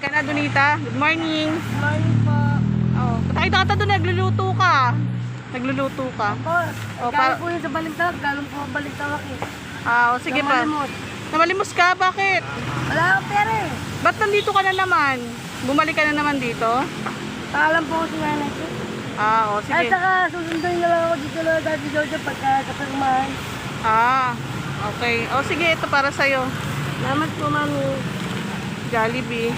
ka na, Donita. Good morning. Morning po. Oh, nakita ka doon, nagluluto ka. Nagluluto ka. Opo. Oh, Galing po yun sa balintawak. Galing po balintawak eh. Ah, oh, sige pa. Namalimot. Namalimos ka, bakit? Wala akong pera eh. Ba't nandito ka na naman? Bumalik ka na naman dito? Paalam po ako sa nanay ko. Ah, oh, At sige. saka susunduin na lang ako dito na Daddy Jojo pagka kapirmahan. Ah, okay. Oh, sige, ito para sa'yo. Salamat po, mami. Jollibee.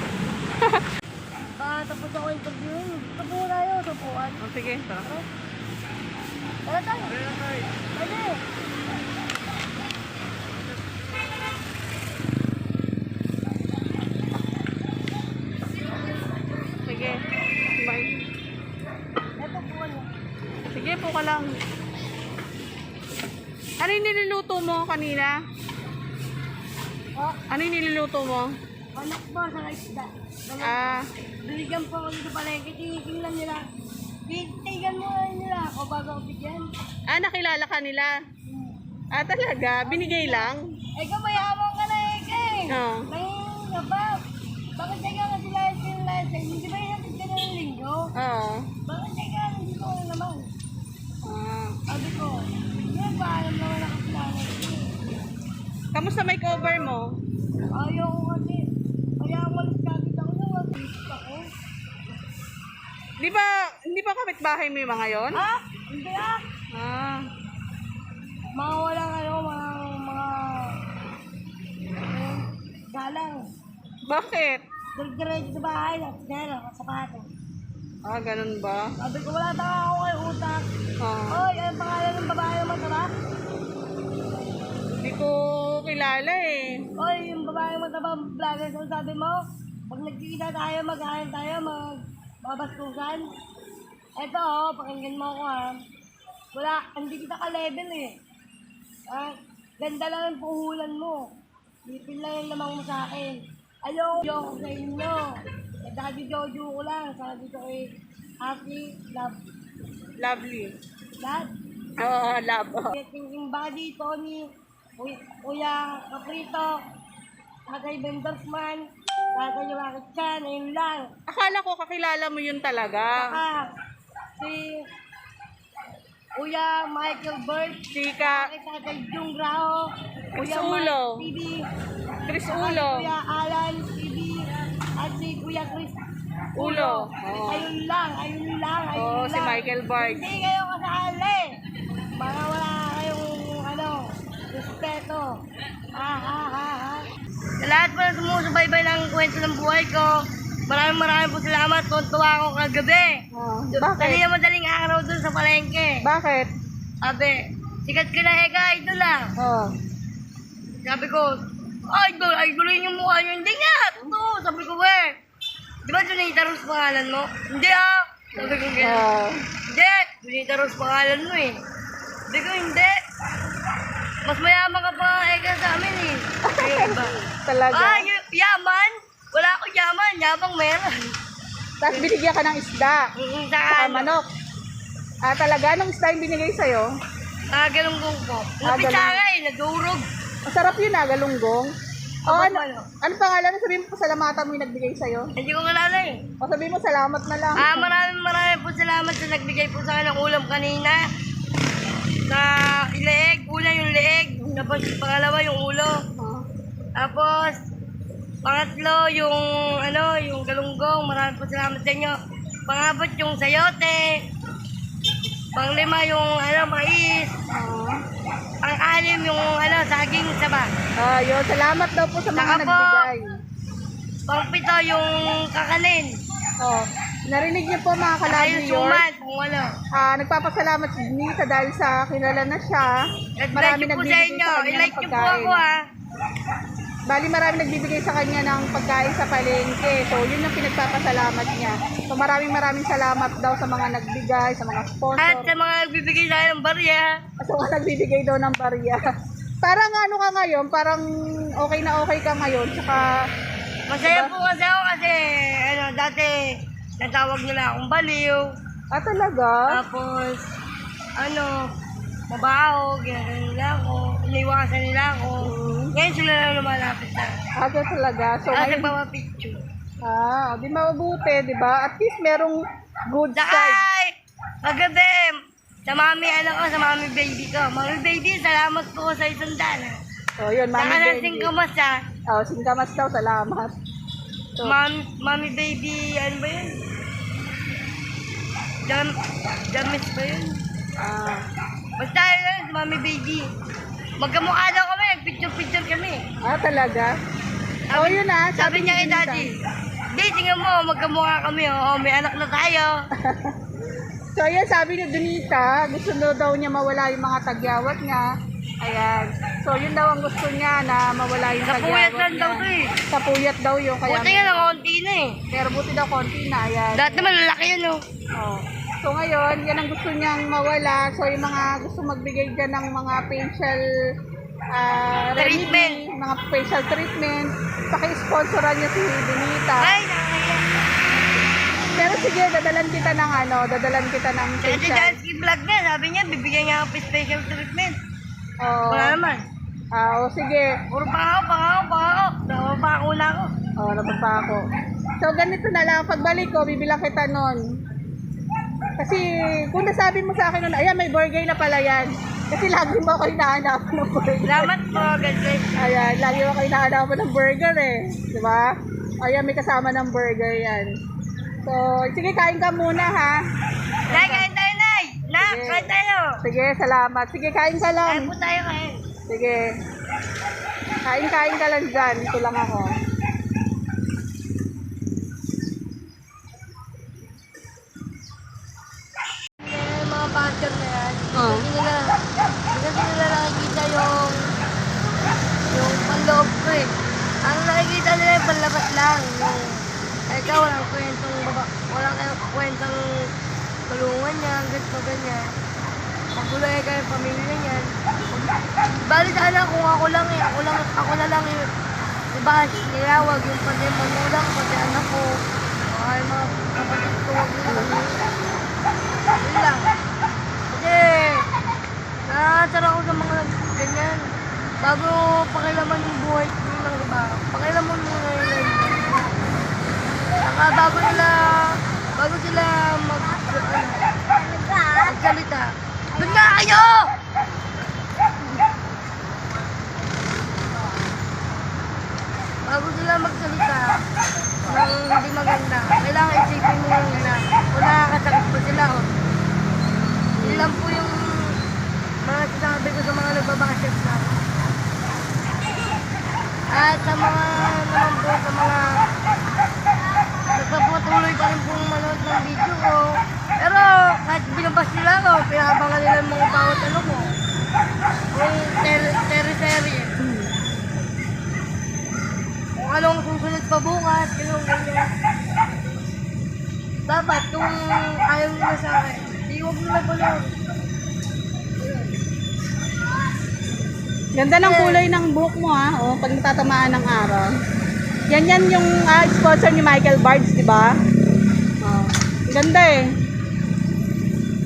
Tapos ako interviewin. Ito po tayo, supuan. Oh, sige, tara. Tara tayo. Pwede. Sige. Bye. Ito po ano. Sige, po ka lang. Ano yung niluluto mo kanina? Oh, Ano yung niluluto mo? anak po sa isda. Ah, Binigyan po ako dito palengke. Tinitingnan nila. Titigan mo nila ako bago ako bigyan. nakilala ka nila? Ah, talaga? Binigay lang? Eh, kamayabang ka na eh, kay. Oo. Nangingin ka ba? Bakit teka nga sila yung license? Hindi ba yung ka na ng linggo? Oo. Bakit teka, hindi ko alam naman. Ah. Sabi ko, yun ba, alam naman ako sila na Kamusta may cover mo? ayaw ko kasi. Kaya ako magkakita ko na mag-isip ako. Hindi ba kapitbahay mo yung mga yon? Ah? Hindi ah. Ah. Mga walang ano, galang. Bakit? Diretso sa bahay, nakasagana, nakasapato. Ah, ganun ba? Sabi ko, wala tanga ako kay utak. Ah. Oy, ang pangalan ng babae na mataba? Hindi ko kilala eh. Oy, yung babae na mataba, vlogger, so sabi mo, pag nagkikita tayo, mag-ahan tayo, magbabastusan. Eto, oh, pakinggan mo ako ha. Wala, hindi kita ka-level eh. Ah, ganda lang ang puhulan mo. Lipin lang yung lamang mo sa akin. Ayaw ko sa inyo. Kay Daddy Jojo ko lang. Sabi ko kay Happy Love. Lovely. Dad. Oo, love. Thinking Body, Tony, Kuya Caprito, Tatay Bendersman, Tatay Rocket Chan, ayun lang. Akala ko kakilala mo yun talaga. Saka si Kuya Michael Bird, Chika, kay Tatay Jung Rao, Kuya Ulo. Mike TV, Chris saka Ulo. Kuya Alan TV, at si Kuya Chris Ulo. Oo. Ayun lang, ayun lang, ayun Oo, lang. si Michael Bard. Hindi kayo kasali. Baka wala kayong respeto. Ha. Sa lahat po na sumusubaybay ng kwento ng buhay ko, maraming po salamat. Tuntua ako kagabi. Bakit? Kanina madaling araw dun sa palengke. Bakit? Sabi, sikat ka na Eka, idol lang. Oh. Sabi ko, idol yung mukha nyo. Hindi nga, totoo. Sabi ko, di ba Junita Rose pangalan mo? Hindi ah. Sabi ko, Oh. hindi, Junita Rose pangalan mo eh. Sabi ko, hindi. Mas mayaman ka pa Eka sa amin eh. Ayun ba? Talaga? Yaman? Wala akong yaman, yabang meron. Tapos binigyan ka ng isda. Saka manok. Ah, talaga? Anong isda yung binigay sa'yo? Galunggong po. Ah, Napitsara eh, nadurog. Masarap yun ah, galunggong. O, Abot ano, malo. anong pangalan? Sabihin mo, pasalamatan mo yung nagbigay sa'yo. Hindi ko kalala eh. O sabihin mo, salamat na lang. Maraming po salamat sa nagbigay po sa akin ng ulam kanina. Sa leeg, una yung leeg, tapos pangalawa yung ulo. Ah. Tapos pangatlo yung yung galunggong. Maraming po salamat sa inyo. Pangapat yung sayote. Panglima yung mais. Pang-anim yung saging saba. Ah, yun. Salamat daw po sa mga Saka po, nagbigay. Pang-pito yung kakanin. Oh, narinig niyo po mga Saka ka-love yung viewers. suman, kung ano. Nagpapasalamat si Nita dahil sa kilala na siya. God bless Marami you po sa nagbibigay inyo. sa kanya ng I-like niyo po pagkain. ako ha. Bali marami nagbibigay sa kanya ng pagkain sa palengke. So yun yung pinagpapasalamat niya. So maraming salamat daw sa mga nagbigay, sa mga sponsor. At sa mga nagbibigay sa akin ng barya. Sa mga nagbibigay daw ng barya. Parang ano ka ngayon, parang okay na okay ka ngayon. Tsaka Masaya diba? po kasi ako kasi dati natawag nila akong baliw. talaga? Tapos mabaho, ginagawa nila ako. Iniwasan nila ako. Ngayon sila lang lumalapit na. Talaga. So Kasi ngayon, picture. Di mabuti, di ba? At least merong good side. Sakay! Magabi! Sa mami, sa mami baby ko. Mami baby, salamat po sa isang daan. So, yun, Saka mami ng baby. singkamas ha. Singkamas daw, salamat. So, Mami baby, ano ba yun? Jamis ba yun? Basta yun, mami baby. Magkamukha daw kami, nagpicture-picture kami. Talaga? Yun Sabi niya kay ni daddy, di, tingnan mo, magkamukha kami, may anak na tayo. So, ayan, sabi ni Donita, gusto daw niya mawala yung mga tagyawat niya. Ayan. So, yun daw ang gusto niya na mawala yung Sa tagyawat puyat niya. lang daw to eh. Sa puyat daw yung kaya. Buti nga ng konti na eh. Pero buti daw konti na. Ayan. Dati naman lalaki yun oh. So, ngayon, yan ang gusto niyang mawala. So, yung mga gusto magbigay dyan ng mga facial Treatment. remedy, mga facial treatment, paki-sponsoran niya si Donita. Ay, nakakaya. Pero sige, dadalan kita ng Kasi facial. Dansky vlog niya, sabi niya, bibigyan niya ako special treatment. Oo. Wala naman. Sige. Puro pangako. Napapako na ako. Napapa ako. So, ganito na lang. Pagbalik ko, bibilang kita nun. Kasi, kung nasabi mo sa akin nun, ayan, may burger na pala yan. Kasi lagi mo ako hinahanap ng burger. Salamat po, God bless. Ayan, lagi mo ako hinahanap ng burger eh. Diba? Ayan, may kasama ng burger yan. So, sige, kain ka muna ha. Nay, kain tayo, Nay. Sige. Kain tayo. Sige, salamat. Sige, kain ka lang. Kain po tayo, kain. Sige. Kain ka lang dyan. Ito lang ako. Yung mga pastor na yan, Oh. hindi kasi nila nakikita yung panloob ko eh. Ang nakikita nila yung panlabas lang. Ikaw walang kwentang tulungan niya, ganito, ganyan. Magulay kayo yung pamilya niyan. Bali sana kung ako na lang yung ibash, nilawag yung pati magulang, pati anak ko, ay mga kapatid ko, wag nila. Yun lang. Kasi, nakakasara ako sa mga ganyan. Bago pakilaman yung buhay ko ng iba, pakilaman mo na yun. Saka bago sila magsalita. Doon nga kayo! Bago sila magsalita ng hindi maganda, kailangan isipin mo lang na kung nakakasakit pa sila. Yun lang po yung mga sinasabi ko sa mga nagbabakasyon na. At sa mga naman po sa mga nagpapatuloy pa rin pong manood ng video ko. Pero kahit binabas nila ako, pinabangan nila yung mga bawat ano ko. Kung terry-terry. Kung anong susunod pa bukas, ganyan. Dapat kung ayaw nila sa akin, di huwag nila pala. Ganda ng kulay ng buhok mo ha. Pag natatamaan ng araw. Yan yung sponsor ni Michael Bards, di ba? Ganda eh.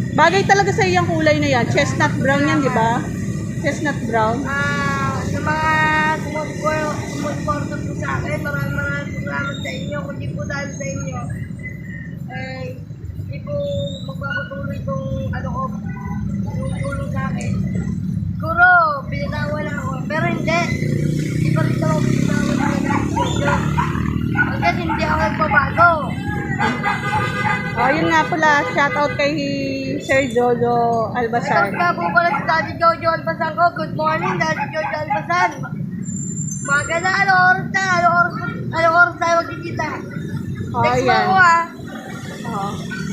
Bagay talaga sa iyang kulay na yan. Chestnut brown yan, di ba? Chestnut brown. Sa mga sumusuporta po sa akin, maraming salamat sa inyo. Kung di po dahil sa inyo, di po magpapatuloy itong yung tulong sa akin. Siguro, binitawan ako. Pero hindi. Hindi pa rin ako binitawan nila. Hanggang hindi ako nagbabago. Yun nga pala. Shoutout kay Sir Jojo Albasan. Ito nga po pala si Daddy Jojo Albasan ko. Good morning, Daddy Jojo Albasan. Maga na, anong oras tayo magkikita? Next mo Yan. ako ha.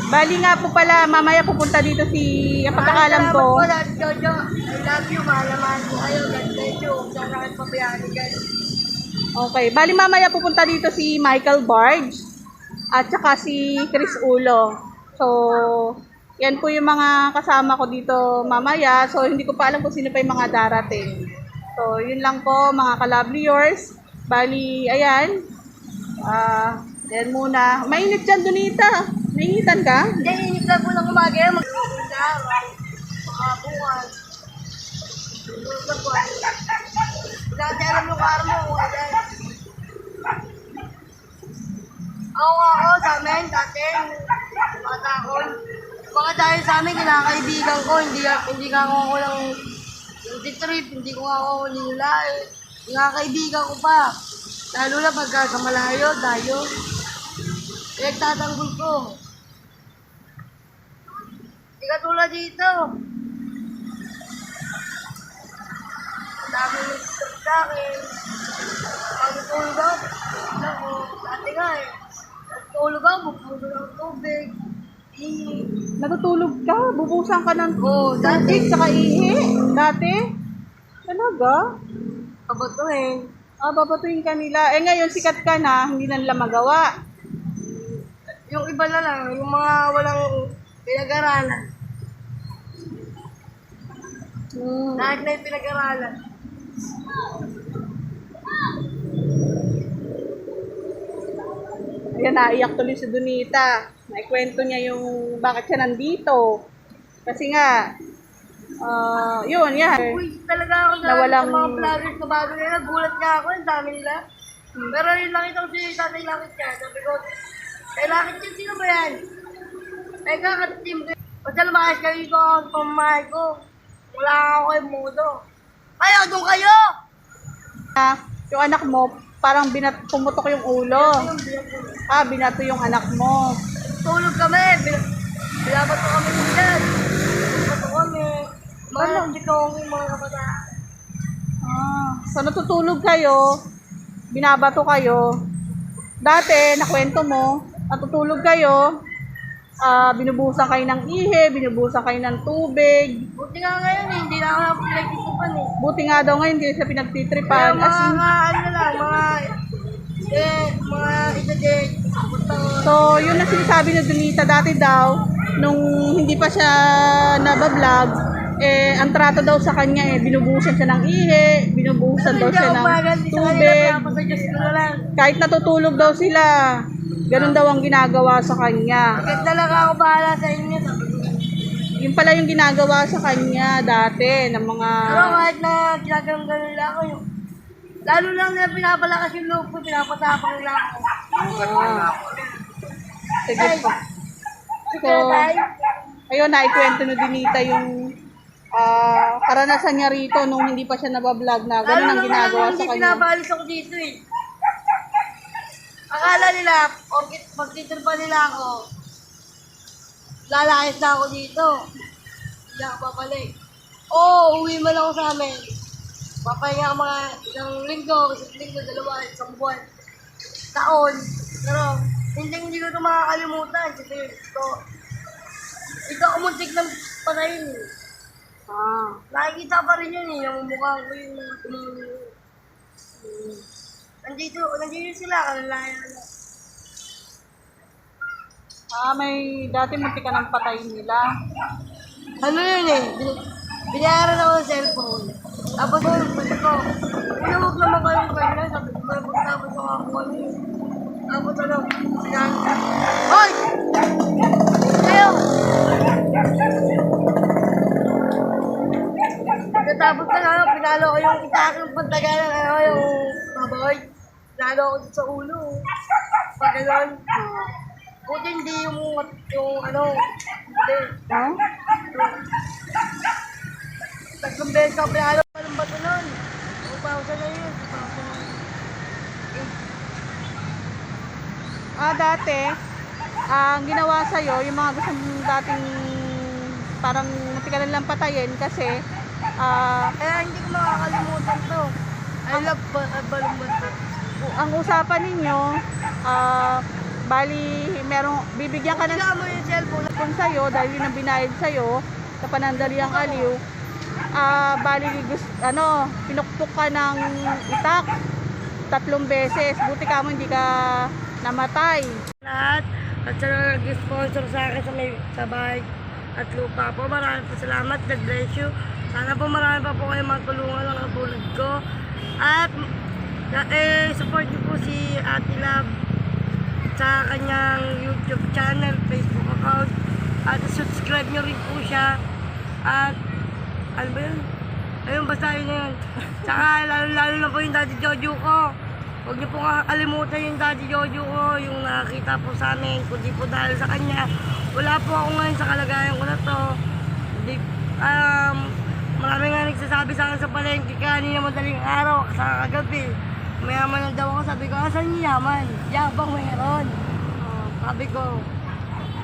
Bali nga po pala, mamaya pupunta dito si, ang pagkakalam ko. Salamat po, Daddy Jojo. I love you, mahal po kayo. God bless you. Sana kayo pabayaan guys. Okay, bali mamaya pupunta dito si Michael Barge at saka si Chris Ulo. So, yan po yung mga kasama ko dito mamaya. So, hindi ko pa alam kung sino pa yung mga darating. So, yun lang po mga ka-lovely yours. Bali, ayan. Yan muna. Mainit dyan, Donita. Mainitan ka? Hindi, inip lang po ng umaga yan. Magkikita. Makabukas. Dati alam mo karo mo. Ako sa amin, dati, bata ako. Baka dahil sa amin, kinakaibigan ko, hindi ka ako ng trip, hindi ko ako nila eh. Kinakaibigan ko pa. Lalo na pagka sa malayo, tayo. Pinagtatanggol ko. Hindi ka tulad dito. Ang dami ng gusto sa akin. Pagtulog ako, dati nga eh. Pagtulog ako, bubulog ng tubig. Natutulog ka? Bubusan ka ng Dati. tubig saka ihi? Dati? Talaga? Kabatuhin. Babatuhin ka nila. Ngayon sikat ka na, hindi na nila magawa. Yung iba na lang, yung mga walang pinag-aralan. Lahat na yung pinag-aralan. Ayan, naiyak tuloy si Donita. Naikwento niya yung bakit siya nandito. Kasi nga, yun, yan. Uy, talaga ako sa Nawalang- mga vloggers na bago nila. Gulat nga ako, ang dami nila. Pero yung nakita ko si Tatay Lakit niya. Sabi ko, Tatay Lakit yan, sino ba yan? Teka, katim ko. Basta lumakas kayo ko ang pamamahay ko. Wala ako yung mudo. Kayo, doon kayo! Yung anak mo, parang pumutok yung ulo. Binato yung anak mo. Tulog kami. Binabato kami nila. Binabato kami. Mga hindi ko yung mga kabataan. So natutulog kayo, binabato kayo. Dati, nakwento mo, natutulog kayo, binubusan kayo ng ihe, binubusan kayo ng tubig. Buti nga ngayon eh, hindi na ako na pinagtitipan eh. Buti nga daw ngayon, hindi siya Kaya pinagtitripan. mga, ano lang, mga isa-date. So, yun na sinasabi ni Donita dati daw, nung hindi pa siya nabablog, ang trato daw sa kanya binubusan siya ng ihe, binubusan daw siya ng tubig. Sa Diyos ko na lang. Kahit natutulog daw sila, ganun daw ang ginagawa sa kanya. Ganda lang ako bahala sa inyo. Sabi ko. Yun pala yung ginagawa sa kanya dati ng mga... Pero kahit na ginagawang gano'n lang ako yung lalo lang na pinapalakas yung loob ko, pinapatapang lang ako. Sige po. So, ayun, naikwento na Donita yung karanasan niya rito nung hindi pa siya nabablog na ganun ang ginagawa sa Hindi kanya. pinapalis ako dito eh. Akala nila, pag titripa nila ako, lalayas na ako dito. Hindi ako papalik. Uwi man ako sa amin. Papahinga ako mga isang linggo, dalawa, isang buwan, taon. Pero hindi ko ito makakalimutan kasi ito ako muntik ng patayin eh. Nakikita pa rin yun eh, yung mukha ko yung nandito sila, kalalayan na. May dati munti ka ng patayin nila. Ano yun eh, binayaran ako ng cellphone. Tapos sabi ko, huwag naman kayong kanya, sabi ko, tapos ako ano yun. Tapos ano, sinabi ko, hoy! Kayo! Tapos na pinalo ko yung itakang pantagalan, yung baboy. Pinalo ko dito sa ulo. Pag gano'n. Buti hindi yung ano, hindi. Tatlong beses ako pinalo ko ng bato nun. 2,000 na yun. 2,000. Dati, ang ginawa sa'yo, yung mga gusto mong dating parang munti ka lang patayin kasi Kaya hindi ko makakalimutan to. I love balumbato. ang usapan ninyo, bali, bibigyan ka ng Hindi mo yung cellphone. kung sa'yo, dahil yun ang binayad sa'yo, sa panandaliang aliw, bali, pinukpok ka ng itak 3 beses. Buti ka mo, hindi ka namatay. Lahat at sa nag-sponsor sa akin sa bahay at lupa po. Maraming po salamat. God bless you. Sana po marami pa po kayo matulungan ng katulad ko. At support niyo po si Ate Love sa kanyang YouTube channel, Facebook account. At subscribe niyo rin po siya. At ano ba yun? Ayun, basta yun na yun. Tsaka lalo na po yung Daddy Jojo ko. Huwag niyo po kakalimutan yung Daddy Jojo ko, yung nakakita po sa amin. Kundi po dahil sa kanya, wala po ako ngayon sa kalagayan ko na to. Hindi, marami nga nagsasabi sa akin sa palengke kanina madaling araw, sa kagabi. Mayaman na daw ako, sabi ko, asan yung yaman? Yabang mayroon. Sabi ko,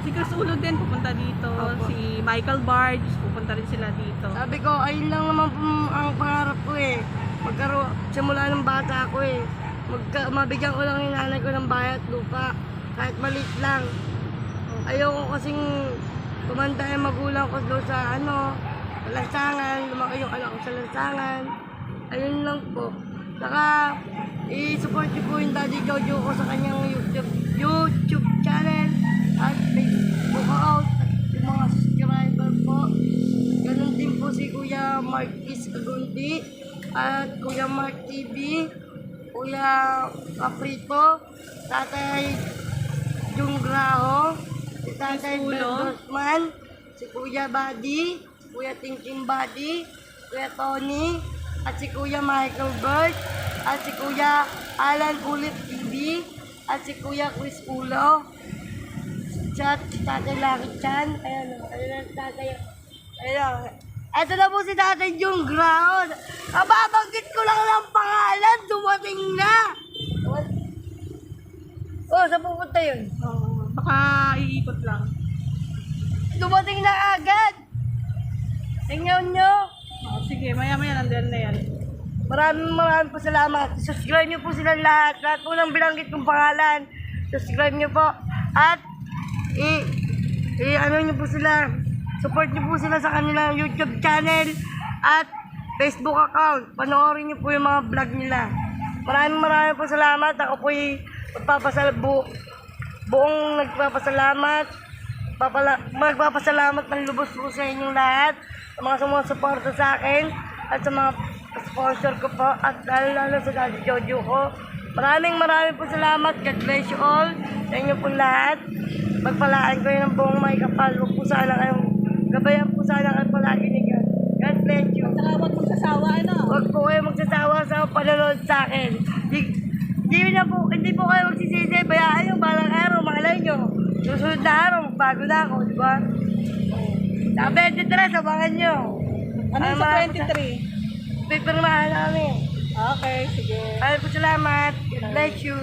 Si Chris Ulo din pupunta dito. Opo. Si Michael Barge, pupunta rin sila dito. sabi ko, ayun lang naman po ang pangarap ko eh. Simula ng bata ako eh. Mabigyan ko lang yung nanay ko ng bayat lupa. Kahit maliit lang. Ayoko kasing tumanda yung magulang ko doon sa lansangan. Lumaki yung anak ko sa lansangan. Ayun lang po. Saka, i-support niyo po yung Daddy Jojo ko sa kanyang YouTube channel at Facebook account at yung mga subscriber po. Ganun din po si Kuya Marquis Agunti at Kuya Mark TV, Kuya Caprito, Tatay Jung Graho, si Tatay Ulo. Berdosman, si Kuya Buddy, Kuya Tingking Buddy, Kuya Tony, at si Kuya Michael Bird, at si Kuya Alan Ulit TV, at si Kuya Chris Ulo, chat, Tatay Lucky Chan, ayun, Tatay, ayun. Ito na po si Tatay Jung Ground. Kababanggit ko lang ng pangalan, dumating na. Oh, saan pupunta yun? Baka iikot lang. Dumating na agad. Tingnan nyo. Sige, maya-maya nandiyan na yan. Maraming po salamat. Subscribe nyo po sila lahat. Lahat po ng binanggit kong pangalan. Subscribe nyo po. At ano nyo po sila. Support nyo po sila sa kanilang YouTube channel at Facebook account. Panoorin nyo po yung mga vlog nila. Maraming po salamat. Ako po buong nagpapasalamat. Magpapasalamat ng lubos po sa inyong lahat. Sa mga sumusuporta sa akin at sa mga sponsor ko po at lalo sa Daddy Jojo ko. Maraming po salamat. God bless you all. Sa inyo po lahat. Pagpalaan ko yun ng buong may kapal. Huwag po sana kayong gabayan po sana kayo palagi ni God. God bless you. Saka huwag magsasawa, ano? Huwag po kayo magsasawa sa panonood sa akin. Hindi po kayo magsisisi. Bayaan yung balang araw. Malay nyo. Susunod na araw, magbago na ako. Di ba? Sa 23, abangan nyo. Ano sa 23? Pipirmahan namin. Okay, sige. Maraming po salamat. God bless you.